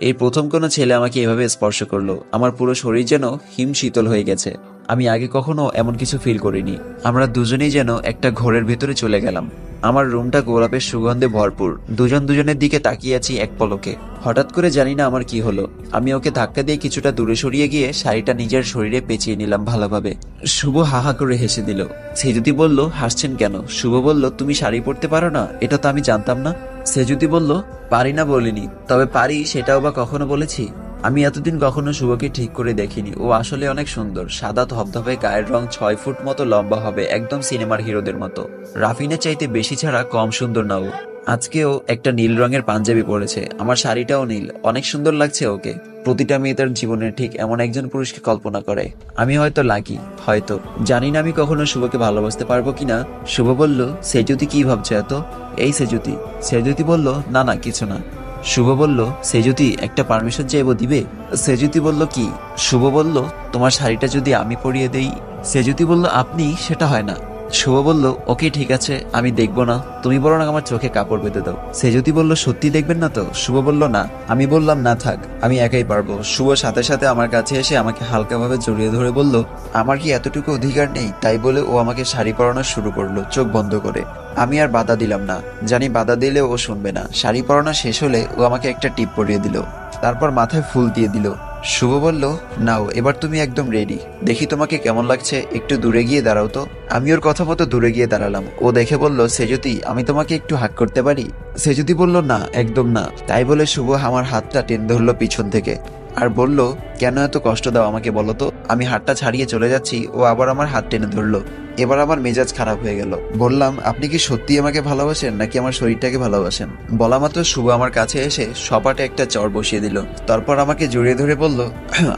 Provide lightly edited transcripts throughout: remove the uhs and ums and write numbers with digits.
এই প্রথম কোনো ছেলে আমাকে এভাবে স্পর্শ করলো। আমার পুরো শরীর যেন হিম শীতল হয়ে গেছে। আমি আগে কখনো এমন কিছু ফিল করিনি। আমরা দুজনেই যেন একটা ঘোরের ভেতরে চলে গেলাম। আমার রুমটা গোলাপের সুগন্ধে ভরপুর। দুজন দুজনের দিকে তাকিয়ে আছি এক পলকে। হঠাৎ করে জানি না আমার কি হলো, আমি ওকে ধাক্কা দিয়ে কিছুটা দূরে সরিয়ে গিয়ে শাড়িটা নিজের শরীরে পেঁচিয়ে নিলাম ভালোভাবে। শুভ হাহা করে হেসে দিল। সে যদি বলল, হাসছেন কেন? শুভ বলল, তুমি শাড়ি পরতে পারো না? এটা তো আমি জানতাম না। সে যদি বলল, পারি না বলিনি, তবে পারি সেটাও বা কখনো বলেছি? আমি এতদিন কখনো শুভকে ঠিক করে দেখিনি। ও আসলে অনেক সুন্দর। সাদা ধবধবে, গায়ের রং 6 ফুট মতো লম্বা হবে, একদম সিনেমার হিরোদের মতো। রাফিনের চাইতে বেশি ছাড়া কম সুন্দর না ও। আজকেও একটা নীল রঙের পাঞ্জাবি পরেছে। আমার শাড়িটাও নীল। অনেক সুন্দর লাগছে ওকে। প্রতিটা মেয়ে তার জীবনে ঠিক এমন একজন পুরুষকে কল্পনা করে। আমি হয়তো লাকি, হয়তো। জানি না আমি কখনো শুভকে ভালোবাসতে পারবো কিনা। শুভ বলল, সেজুতি কি ভাবছে এত? এই সেজুতি। সেজুতি বলল, না না কিছু না। শুভ বলল, সেজুতি একটা পারমিশন চাইবো, দিবে? সেজুতি বলল, কি? শুভ বলল, তোমার শাড়িটা যদি আমি পরিয়ে দেই? সেজুতি বলল, আপনি? সেটা হয় না। শুভ বলল, ওকে ঠিক আছে, আমি দেখবো না, তুমি বরং আমার চোখে কাপড় বেঁধে দাও। সেজুতি বলল, সত্যি দেখবেন না তো? শুভ বলল, না। আমি বললাম, না থাক, আমি একাই পারবো। শুভ সাথে সাথে আমার কাছে এসে আমাকে হালকাভাবে জড়িয়ে ধরে বলল, আমার কি এতটুকু অধিকার নেই? তাই বলে ও আমাকে শাড়ি পরানো শুরু করলো চোখ বন্ধ করে। আমি আর বাধা দিলাম না। জানি বাধা দিলে ও শুনবে না। শাড়ি পরানো শেষ হলে ও আমাকে একটা টিপ পরিয়ে দিল, তারপর মাথায় ফুল দিয়ে দিল। শুভ বলল, নাও এবার তুমি একদম রেডি। দেখি তোমাকে কেমন লাগছে, একটু দূরে গিয়ে দাঁড়াও তো। আমি ওর কথা মতো দূরে গিয়ে দাঁড়ালাম। ও দেখে বলল, সেজুতি আমি তোমাকে একটু হাগ করতে পারি? সেজুতি বলল, না একদম না। তাই বলে শুভ আমার হাতটা টেনে ধরলো পিছন থেকে আর বলল, কেন এত কষ্ট দাও আমাকে বলো তো? আমি হাতটা ছাড়িয়ে চলে যাচ্ছি, ও আবার আমার হাত টেনে ধরলো। এবার আমার মেজাজ খারাপ হয়ে গেল। বললাম, আপনি কি সত্যি আমাকে ভালোবাসেন নাকি আমার শরীরটাকে ভালোবাসেন? বলা মাত্র শুভ আমার কাছে এসে সপাটে একটা চড় বসিয়ে দিল। তারপর আমাকে জড়িয়ে ধরে বলল,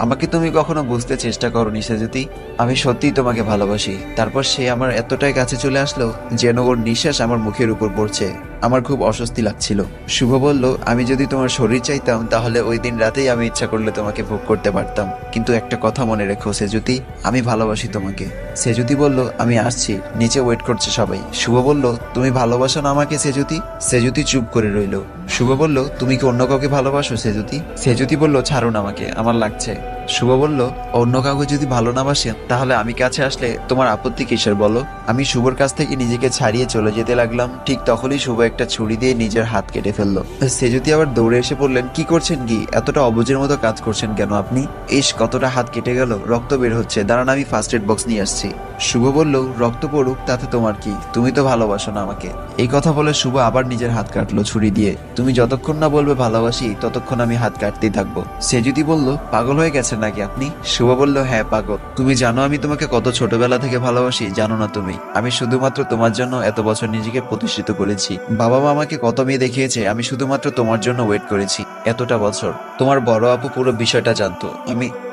আমাকে তুমি কখনো বুঝতে চেষ্টা করোনি সেজুতি। আমি সত্যিই তোমাকে ভালোবাসি। তারপর সে আমার এতটাই কাছে চলে আসলো যেন ওর নিঃশ্বাস আমার মুখের উপর পড়ছে। আমার খুব অস্বস্তি লাগছিল। শুভ বলল, আমি যদি তোমার শরীর চাইতাম তাহলে ওই দিন রাতেই আমি ইচ্ছা করলে তোমাকে ভোগ করতে পারতাম। কিন্তু একটা কথা মনে রেখো সেজুতি, আমি ভালোবাসি তোমাকে। সেজুতি বলল, আমি আসছি, নিচে ওয়েট করছে সবাই। শুভ বলল, তুমি ভালোবাসো না আমাকে সেজুতি? সেজুতি চুপ করে রইল। শুভ বলল, তুমি কি অন্য কাউকে ভালোবাসো সেজুতি? সেজুতি বলল, ছাড়ুন আমাকে, আমার লাগছে। শুভ বলল, অন্য কাউকে যদি ভালো না বাসেন তাহলে আমি কাছে আসলে তোমার আপত্তি কিসের বলো? আমি শুভর কাছ থেকে নিজেকে ছাড়িয়ে চলে যেতে লাগলাম। ঠিক তখনই শুভ একটা ছুরি দিয়ে নিজের হাত কেটে ফেললো। সেজুতি আবার দৌড়ে এসে বললেন, কি করছেন কি? এতটা অবুঝের মতো কাজ করছেন কেন আপনি? ইস, কতটা হাত কেটে গেল, রক্ত বের হচ্ছে, দাঁড়ান আমি ফার্স্ট এড বক্স নিয়ে আসছি। শুভ বলল, রক্ত পড়ুক তাতে তোমার কি? তুমি তো ভালোবাসো না আমাকে। এই কথা বলে শুভ আবার নিজের হাত কাটলো ছুরি দিয়ে। তুমি যতক্ষণ না বলবে ভালোবাসি ততক্ষণ আমি হাত কাটতেই থাকবো। সেজুতি বলল, পাগল হয়ে গেছেন নাকি আপনি? শুভ বলল, হ্যাঁ পাগল। তুমি জানো আমি তোমাকে কত ছোটবেলা থেকে ভালোবাসি? জানো না তুমি? আমি শুধুমাত্র তোমার জন্য এত বছর নিজেকে প্রতিষ্ঠিত করেছি। বাবা মা আমাকে কত মেয়ে দেখিয়েছে, আমি শুধুমাত্র তোমার জন্য ওয়েট করেছি এতটা বছর। তোমার বড় আপু পুরো বিষয়টা জানতো।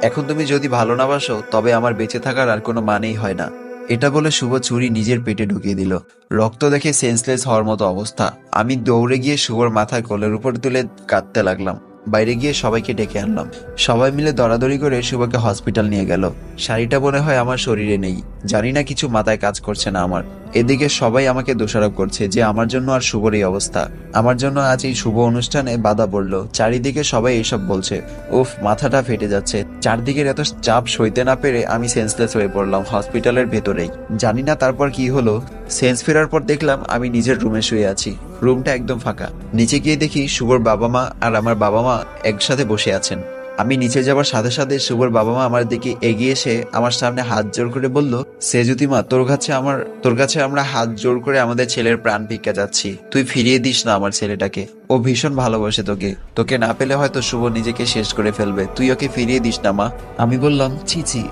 এখন তুমি যদি ভালো না বাসো তবে আমার বেঁচে থাকার আর কোনো মানেই হয় না। এটা বলে শুভ ছুরি নিজের পেটে ঢুকিয়ে দিল। রক্ত দেখে সেন্সলেস হওয়ার মতো অবস্থা। আমি দৌড়ে গিয়ে শুভর মাথায় কোলের উপর তুলে কাঁদতে লাগলাম। বাইরে গিয়ে সবাইকে ডেকে আনলাম। সবাই মিলে দরাদরি করে শুভকে হসপিটাল নিয়ে গেল। শাড়িটা মনে হয় আমার শরীরে নেই। জানি না, কিছু মাথায় কাজ করছে না আমার। এদিকে সবাই আমাকে দোষারোপ করছে যে আমার জন্য আর শুভর এই অবস্থা। আমার জন্য আজ এই শুভ অনুষ্ঠানে বাধা পড়লো। চারিদিকে সবাই এইসব বলছে। উফ, মাথাটা ফেটে যাচ্ছে। চারদিকের এত চাপ সইতে না পেরে আমি সেন্সলেস হয়ে পড়লাম হসপিটালের ভেতরেই। জানি না তারপর কি হলো। সেন্স ফেরার পর দেখলাম আমি নিজের রুমে শুয়ে আছি। রুমটা একদম ফাঁকা। নিচে গিয়ে দেখি শুভর বাবা মা আর আমার বাবা মা একসাথে বসে আছেন। আমি নিচে যাবার সাথে সাথে শুভর বাবা মা আমার দিকে এগিয়ে এসে আমার সামনে হাত জোড় করে বলল, সেজুতি মা, তোর কাছে আমরা হাত জোড় করে আমাদের ছেলের প্রাণ ভিক্ষা যাচ্ছি। তুই ফিরিয়ে দিস না আমার ছেলেটাকে। ও ভীষণ ভালোবাসে তোকে। তোকে না পেলে হয়তো শুভ নিজেকে শেষ করে ফেলবে। তুই ওকে ফিরিয়ে দিস না মা। আমি বললাম, ছি ছি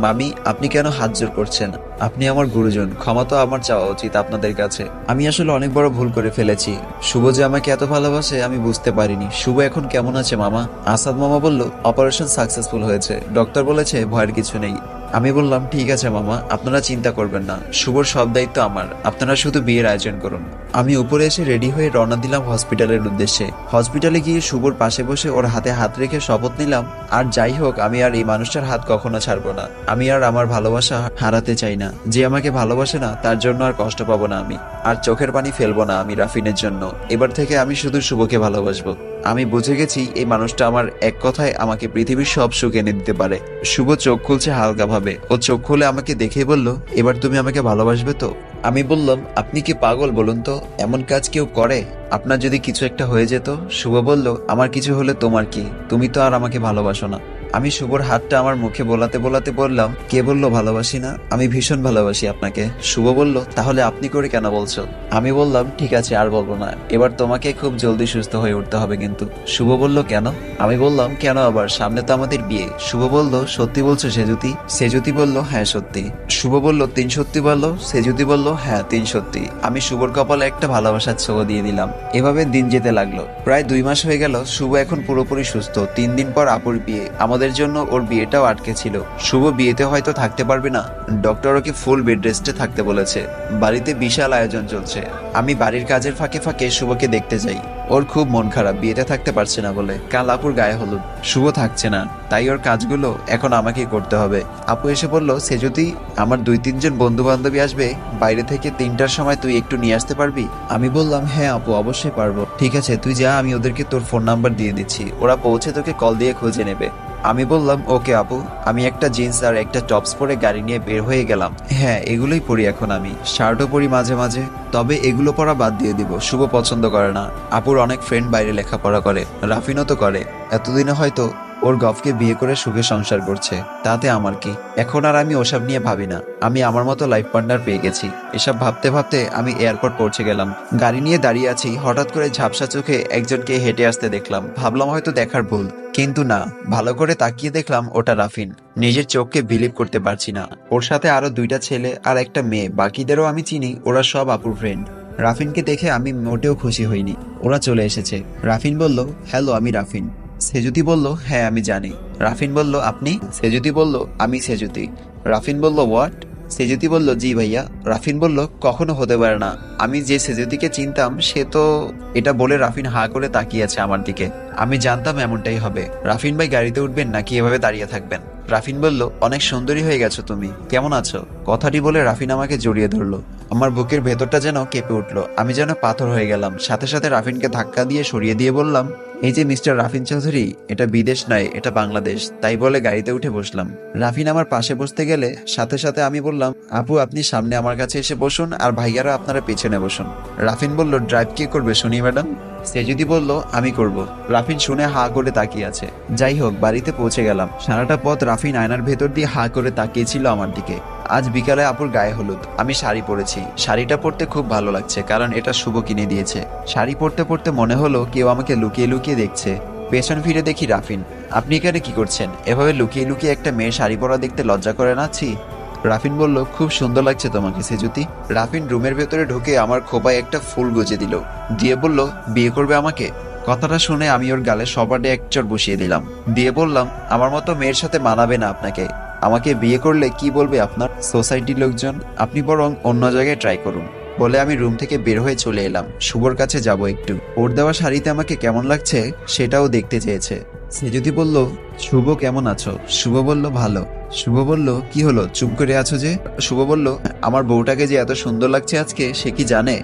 মামি, আপনি কেন হাত জোর করছেন? আপনি আমার গুরুজন, ক্ষমা তো আমার চাওয়া উচিত আপনাদের কাছে। আমি আসলে অনেক বড় ভুল করে ফেলেছি। শুভ যে আমাকে এত ভালোবাসে আমি বুঝতে পারিনি। শুভ এখন কেমন আছে মামা? আসাদ মামা বলল, অপারেশন সাকসেসফুল হয়েছে, ডক্টর বলেছে ভয়ের কিছু নেই। আমি বললাম, ঠিক আছে মামা, আপনারা চিন্তা করবেন না, শুভর সব দায়িত্ব আমার, আপনারা শুধু বিয়ের আয়োজন করুন। আমি উপরে এসে রেডি হয়ে রওনা দিলাম হসপিটালের উদ্দেশ্যে। হসপিটালে গিয়ে শুভর পাশে বসে ওর হাতে হাত রেখে শপথ নিলাম, আর যাই হোক আমি আর এই মানুষটার হাত কখনো ছাড়বো না। আমি আর আমার ভালোবাসা হারাতে চাই না। যে আমাকে ভালোবাসে না তার জন্য আর কষ্ট পাবো না আমি, আর চোখের পানি ফেলবো না আমি রাফিনের জন্য। এবার থেকে আমি শুধু শুভকে ভালোবাসবো। আমি বুঝে গেছি এই মানুষটা আমার এক কথায় আমাকে পৃথিবীর সব সুখ এনে দিতে পারে। শুভ চোখ খুলছে হালকা ভাবে। ও চোখ খুলে আমাকে দেখে বলল, এবার তুমি আমাকে ভালোবাসবে তো? আমি বললাম, আপনি কি পাগল বলুন তো? এমন কাজ কেউ করে? আপনার যদি কিছু একটা হয়ে যেত? শুভ বলল, আমার কিছু হলে তোমার কি? তুমি তো আর আমাকে ভালোবাসো না। আমি শুভর হাতটা আমার মুখে বোলাতে বোলাতে বললাম, কে বললো ভালোবাসি না? আমি ভীষণ ভালোবাসি আপনাকে। শুভ বলল, তাহলে আপনি করে কেন বলছো? আমি বললাম, ঠিক আছে আর বলবো না, এবার তোমাকে খুব জলদি সুস্থ হয়ে উঠতে হবে কিন্তু। শুভ বলল, কেন? আমি বললাম, কেন আবার? সামনে তো আমাদের বিয়ে। শুভ বলল, সত্যি বলছো সেজুতি? সেজুতি বলল, হ্যাঁ সত্যি। শুভ বলল, তিন সত্যি বললো? সেজুতি বলল, হ্যাঁ তিন সত্যি। আমি শুভর কপালে একটা ভালোবাসার ছোঁয়া দিয়ে দিলাম। এভাবে দিন যেতে লাগলো। প্রায় 2 মাস হয়ে গেল। শুভ এখন পুরোপুরি সুস্থ। 3 দিন পর আপুর বিয়ে। আমাদের জন্য ওর বিয়েটাও আটকে ছিল। শুভ বিয়েতে হয়তো থাকতে পারবে না। ডক্টর ওকে ফুল বেড রেস্টে থাকতে বলেছে। বাড়িতে বিশাল আয়োজন চলছে। আমি বাড়ির কাজের ফাঁকে ফাঁকে শুভকে দেখতে যাই। ওর খুব মন খারাপ, বিয়েতে থাকতে পারছে না বলে। কাল আপুর গায়ে হলুদ, শুভ থাকছে না, তাই ওর কাজগুলো এখন আমাকেই করতে হবে। আপু এসে বলল, সে যদি আমার 2-3 জন বন্ধু বান্ধবী আসবে বাইরে থেকে, 3টার সময় তুই একটু নিয়ে আসতে পারবি? আমি বললাম, হ্যাঁ আপু অবশ্যই পারবো। ঠিক আছে তুই যা, আমি ওদেরকে তোর ফোন নাম্বার দিয়ে দিচ্ছি, ওরা পৌঁছে তোকে কল দিয়ে খুঁজে নেবে। আমি বললাম, ওকে আপু। আমি একটা জিন্স আর একটা টপস পরে গাড়ি নিয়ে বের হয়ে গেলাম। হ্যাঁ এগুলোই পরি এখন, আমি শার্টও পরি মাঝে মাঝে, তবে এগুলো পরা বাদ দিয়ে দিব, শুভ পছন্দ করে না। আপুর অনেক ফ্রেন্ড বাইরে লেখাপড়া করে, রাফিনও তো করে। এতদিনে হয়তো ওর গফকে বিয়ে করে সুখে সংসার করছে, তাতে আমার কি? এখন আর আমি ওসব নিয়ে ভাবি না। আমি আমার মতো লাইফ পার্টনার পেয়ে গেছি। এসব ভাবতে ভাবতে আমি এয়ারপোর্ট পৌঁছে গেলাম। গাড়ি নিয়ে দাঁড়িয়ে আছি, হঠাৎ করে ঝাপসা চোখে একজনকে হেঁটে আসতে দেখলাম। ভাবলাম হয়তো দেখার ভুল, কিন্তু না, ভালো করে তাকিয়ে দেখলাম ওটা রাফিন। নিজের চোখকে বিলিভ করতে পারছি না। ওর সাথে আরো 2টা ছেলে আর একটা মেয়ে, বাকিদেরও আমি চিনি, ওরা সব আপুর ফ্রেন্ড। রাফিনকে দেখে আমি মোটেও খুশি হইনি। ওরা চলে এসেছে। রাফিন বলল, হ্যালো আমি রাফিন। সেজুতি বলল, হ্যাঁ আমি জানি। রাফিন বলল, আপনি? সেজুতি বলল, আমি সেজুতি। রাফিন বলল, হোয়াট? সেজুতি বলল, জি ভাইয়া। রাফিন বলল, কখনো হতে পারে না, আমি যে সেজুতিকে চিনতাম সে তো। এটা বলে রাফিন হা করে তাকিয়ে আছে আমার দিকে। আমি জানতাম এমনটাই হবে। রাফিন ভাই গাড়িতে উঠবেন নাকি এভাবে দাঁড়িয়ে থাকবেন? রাফিন বলল, অনেক সুন্দরী হয়ে গেছো তুমি, কেমন আছো? কথাটি বলে রাফিন আমাকে জড়িয়ে ধরলো। আমার বুকের ভেতরটা যেন কেঁপে উঠলো। আমি যেন পাথর হয়ে গেলাম। সাথে সাথে রাফিনকে ধাক্কা দিয়ে সরিয়ে দিয়ে বললাম, এই যে মিস্টার রাফিন চৌধুরী, এটা বিদেশ নয়, এটা বাংলাদেশ। তাই বলে গাড়িতে উঠে বসলাম। রাফিন আমার পাশে বসতে গেলে সাথে সাথে আমি বললাম, আপু আপনি সামনে আমার কাছে এসে বসুন, আর ভাইয়ারা আপনারা পেছনে বসুন। রাফিন বলল, ড্রাইভ কে করবে শুনি ম্যাডাম? সে যদি বলল, আমি করব। রাফিন শুনে হা করে তাকিয়ে আছে। যাই হোক, বাড়িতে পৌঁছে গেলাম। সারাটা পথ রাফিন আয়নার ভেতর দিয়ে হা করে তাকিয়েছিল আমার দিকে। আজ বিকালে আপুর গায়ে হলুদ। আমি শাড়ি পরেছি। শাড়িটা পরতে খুব ভালো লাগছে, কারণ এটা শুভ কিনে দিয়েছে। শাড়ি পরতে পরতে মনে হলো কেউ আমাকে লুকিয়ে লুকিয়ে দেখছে। পেছন ফিরে দেখি রাফিন। আপনি এখানে কি করছেন? এভাবে লুকিয়ে লুকিয়ে একটা মেয়ের শাড়ি পরা দেখতে লজ্জা করে না? ছি। রাফিন বলল, খুব সুন্দর লাগছে তোমাকে সেজুতি। রাফিন রুমের ভেতরে ঢুকে আমার খোপায় একটা ফুল গুজে দিল, দিয়ে বলল, বিয়ে করবে আমাকে? কথাটা শুনে আমি ওর গালে সপাটে এক চড় বসিয়ে দিলাম, দিয়ে বললাম, আমার মতো মেয়ের সাথে মানাবে না আপনাকে। আমাকে বিয়ে করলে কি বলবে আপনার সোসাইটির লোকজন? আপনি বরং অন্য জায়গায় ট্রাই করুন। বলে আমি রুম থেকে বের হয়ে চলে এলাম। শুভর কাছে যাব একটু। ওর দেওয়া শাড়িতে আমাকে কেমন লাগছে সেটাও দেখতে চেয়েছে। সে যদি বলল, শুভ কেমন আছো? শুভ বলল, ভালো। শুভ বলল, কি হলো চুপ করে আছো যে? শুভ বলল, আমার বউটাকে যে এত সুন্দর লাগছে আজকে সে কি জানে?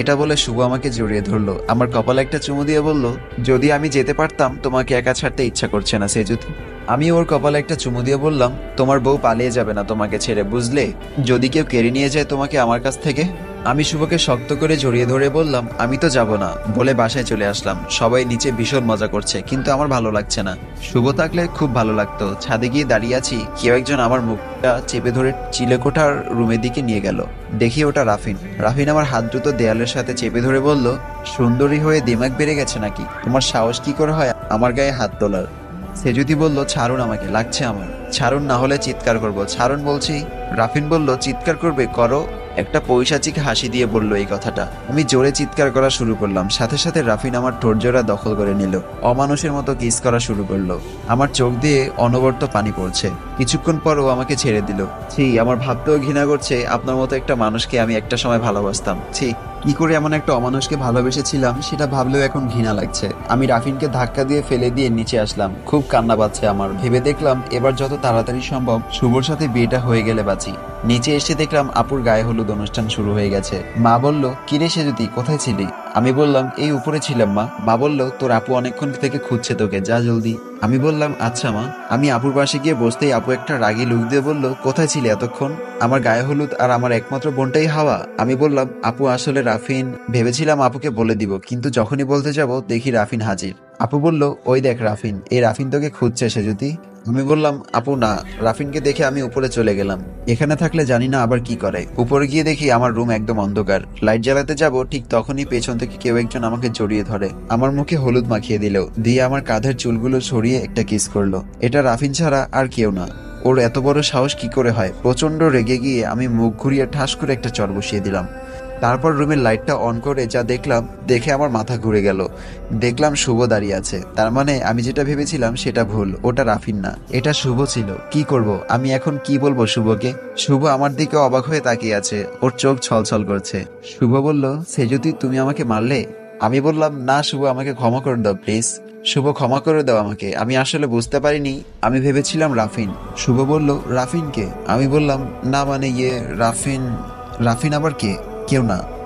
এটা বলে শুভ আমাকে জড়িয়ে ধরলো, আমার কপালে একটা চুমু দিয়ে বলল, যদি আমি যেতে পারতাম, তোমাকে একা ছাড়তে ইচ্ছা করছে না সেজুতি। আমি ওর কপালে একটা চুমু দিয়ে বললাম, তোমার বউ পালিয়ে যাবে না তোমাকে ছেড়ে, বুঝলে? যদি কেউ কেড়ে নিয়ে যায় তোমাকে আমার কাছ থেকে। আমি শুভকে শক্ত করে জড়িয়ে ধরে বললাম, আমি তো যাব না। বলে বাসায় চলে আসলাম। সবাই নিচে ভীষণ মজা করছে, কিন্তু আমার ভালো লাগছে না। শুভ থাকলে খুব ভালো লাগতো। ছাদে গিয়ে দাঁড়িয়ে আছি, কেউ একজন আমার মুখটা চেপে ধরে চিলেকোঠার রুমের দিকে নিয়ে গেল। দেখি ওটা রাফিন। রাফিন আমার হাত দুটো দেয়ালের সাথে চেপে ধরে বলল, সুন্দরী হয়ে দিমাগ বেড়ে গেছে নাকি? তোমার সাহস কি করে হয় আমার গায়ে হাত তোলার? সে যদি বলল, ছাড়ুন আমাকে, লাগছে আমার। ছাড়ুন, না হলে চিৎকার করব। ছাড়ুন বলছি। রাফিন বলল, চিৎকার করবে, করো। একটা পৈশাচিক হাসি দিয়ে বলল এই কথাটা। আমি জোরে চিৎকার করা শুরু করলাম। সাথে সাথে রাফিন আমার ঠোঁটজোড়া দখল করে নিল। অমানুষের মতো কিস করা শুরু করলো। আমার চোখ দিয়ে অনবরত পানি পড়ছে। কিছুক্ষণ পর ও আমাকে ছেড়ে দিল। ছি, আমার ভাবতেও ঘৃণা করছে, আপনার মতো একটা মানুষকে আমি একটা সময় ভালোবাসতাম। ছি, কি করে এমন একটা অমানুষকে ভালোবেসেছিলাম সেটা ভাবলেও এখন ঘৃণা লাগছে। আমি রাফিনকে ধাক্কা দিয়ে ফেলে দিয়ে নিচে আসলাম। খুব কান্না পাচ্ছে আমার। ভেবে দেখলাম এবার যত তাড়াতাড়ি সম্ভব শুভর সাথে বিয়েটা হয়ে গেলে বাঁচি। নিচে এসে দেখলাম আপুর গায়ে হলুদ অনুষ্ঠান শুরু হয়ে গেছে। মা বলল, কিরে সেজুতি, কোথায় ছিলি? আমি বললাম, এই উপরে ছিলাম মা। মা বলল, তোর আপু অনেকক্ষণ থেকে খুঁজছে তোকে, যা জলদি। আমি বললাম, আচ্ছা মা। আমি আপুর পাশে গিয়ে বসতেই আপু একটা রাগী লুক দিয়ে বলল, কোথায় ছিলে এতক্ষণ? আমার গায়ে হলুদ আর আমার একমাত্র বোনটাই হাওয়া। আমি বললাম, আপু আসলে রাফিন। ভেবেছিলাম আপুকে বলে দিব, কিন্তু যখনই বলতে যাব দেখি রাফিন হাজির। আপু বলল, ওই দেখ রাফিন, এই রাফিন তোকে খুঁজছে সেজুতি। আমি বললাম, আপু না। রাফিনকে দেখে আমি উপরে চলে গেলাম। এখানে থাকলে জানি না আবার কি করে। উপরে গিয়ে দেখি আমার রুম একদম অন্ধকার। লাইট জ্বালাতে যাব, ঠিক তখনই পেছন থেকে কেউ একজন আমাকে জড়িয়ে ধরে, আমার মুখে হলুদ মাখিয়ে দিল, দিয়ে আমার কাঁধের চুলগুলো সরিয়ে একটা কিস করলো। এটা রাফিন ছাড়া আর কেউ না। ওর এত বড় সাহস কি করে হয়? প্রচন্ড রেগে গিয়ে আমি মুখ ঘুরিয়ে ঠাস করে একটা চর বসিয়ে দিলাম। তারপর রুমের লাইটটা অন করে যা দেখলাম, দেখে আমার মাথা ঘুরে গেল। দেখলাম শুভ দাঁড়িয়ে আছে। তার মানে আমি যেটা ভেবেছিলাম সেটা ভুল, ওটা রাফিন না, এটা শুভ ছিল। কি করব আমি এখন, কি বলবো শুভকে? শুভ আমার দিকে অবাক হয়ে তাকিয়ে আছে, ওর চোখ ছলছল করছে। শুভ বলল, সেজুতি তুমি আমাকে মারলে? আমি বললাম, না শুভ, আমাকে ক্ষমা করে দাও প্লিজ। শুভ, ক্ষমা করে দাও আমাকে, আমি আসলে বুঝতে পারিনি, আমি ভেবেছিলাম রাফিন। শুভ বলল, রাফিন কে? আমি বললাম, না মানে ইয়ে রাফিন। রাফিন আবার কে? কেউ না।